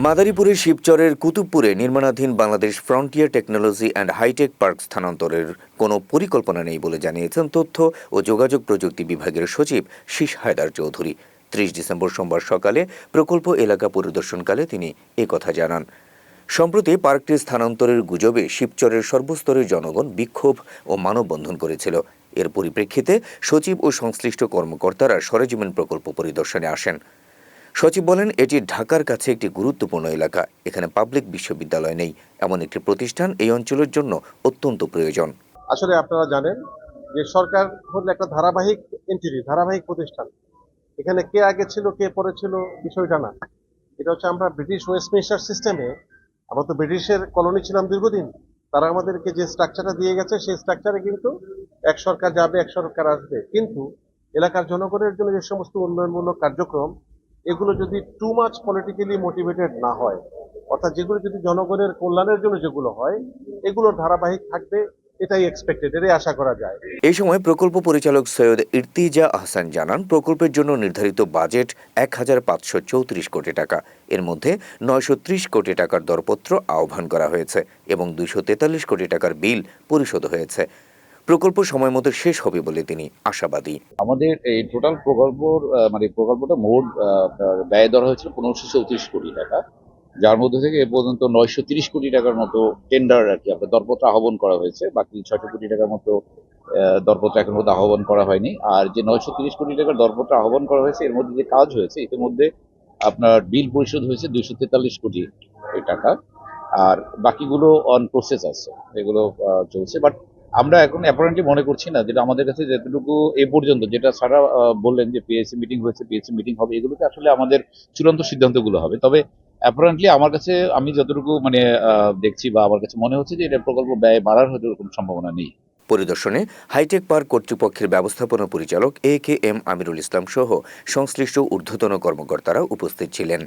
মাদারীপুরের শিবচরের কুতুবপুরে নির্মাণাধীন Bangladesh frontier technology and hi tech park স্থানান্তরের কোনো পরিকল্পনা নেই বলে জানিয়েছেন তথ্য ও যোগাযোগ প্রযুক্তি বিভাগের সচিব শীষ হায়দার চৌধুরী। ৩০ ডিসেম্বর সোমবার সকালে প্রকল্প এলাকা পরিদর্শনকালে তিনি একথা জানান। সম্প্রতি পার্কটির স্থানান্তরের গুজবে শিবচরের সর্বস্তরের জনগণ বিক্ষোভ ও মানববন্ধন করেছিল। এর পরিপ্রেক্ষিতে সচিব ও সংশ্লিষ্ট কর্মকর্তারা সরেজমিন প্রকল্প পরিদর্শনে আসেন। সচিব বলেন, এটি ঢাকার কাছে একটি গুরুত্বপূর্ণ এলাকা। এখানে পাবলিক বিশ্ববিদ্যালয় নেই। এমন একটি প্রতিষ্ঠান এই অঞ্চলের জন্য অত্যন্ত প্রয়োজন। আসলে আপনারা জানেন যে সরকার হল একটা ধারাবাহিক এন্টিটি, ধারাবাহিক প্রতিষ্ঠান। এখানে কে আগে ছিল কে পরে ছিল বিষয়টা না, এটা হচ্ছে আমরা ব্রিটিশ ওয়েস্টমিনস্টার সিস্টেমে, আমরা তো ব্রিটিশের কলোনি ছিলাম দীর্ঘদিন। তারা আমাদেরকে যে স্ট্রাকচারটা দিয়ে গেছে সেই স্ট্রাকচারে কিন্তু এক সরকার যাবে এক সরকার আসবে, কিন্তু এলাকার জনগণের জন্য যে সমস্ত উন্নয়নমূলক কার্যক্রম এগুলো যদি টু মাচ পলিটিক্যালি মোটিভেটেড না হয়, অর্থাৎ যেগুলো যদি জনগণের কল্যাণের জন্য যেগুলো হয় এগুলো ধারাবাহিক থাকবে, এটাই এক্সপেক্টেড, এটাই আশা করা যায়। এই সময় প্রকল্প পরিচালক সৈয়দ ইর্তিজা আহসান জানান, প্রকল্পের জন্য নির্ধারিত বাজেট ১,৫৩৪ কোটি টাকা। এর মধ্যে ৯৩০ কোটি টাকার দরপত্র আহ্বান করা হয়েছে এবং ২৪৩ কোটি টাকার বিল পরিশোধ হয়েছে। প্রকল্প সময় মতো শেষ হবে বলে তিনি আশাবাদী। আমাদের এই টোটাল প্রকল্পটা মোট ব্যয় ধরা হয়েছিল ১৫৩৪ কোটি টাকা, যার মধ্যে থেকে এ পর্যন্ত ৯৩০ কোটি টাকার মতো টেন্ডার আর কি আপনার দরপত্র আহ্বান করা হয়েছে। বাকি ৬০০ কোটি টাকার মতো দরপত্র এখন মধ্যে আহ্বান করা হয়নি। আর যে ৯৩০ কোটি টাকার দরপত্র আহ্বান করা হয়েছে এর মধ্যে যে কাজ হয়েছে ইতিমধ্যে আপনার বিল পরিশোধ হয়েছে ২৪৩ কোটি টাকা, আর বাকিগুলো অন প্রসেস আছে, এগুলো চলছে। বাট আমরা এখন অ্যাপারেন্টলি মনে করছি না, যেটা আমাদের কাছে যতটুকু এ পর্যন্ত যেটা সারা বললেন যে পিএসসি মিটিং হয়েছে, পিএসসি মিটিং হবে, এগুলোতে আসলে আমাদের চূড়ান্ত সিদ্ধান্তগুলো হবে। তবে অ্যাপারেন্টলি আমার কাছে আমি যতটুকু দেখছি বা আমার কাছে মনে হচ্ছে যে এটা প্রকল্প ব্যয় বাড়ার হয়তো কোনো সম্ভাবনা নেই। পরিদর্শনে হাইটেক পার্ক কর্তৃপক্ষের ব্যবস্থাপনা পরিচালক এ.কে.এম. আমিরুল ইসলাম সহ সংশ্লিষ্ট ঊর্ধ্বতন কর্মকর্তারা উপস্থিত ছিলেন।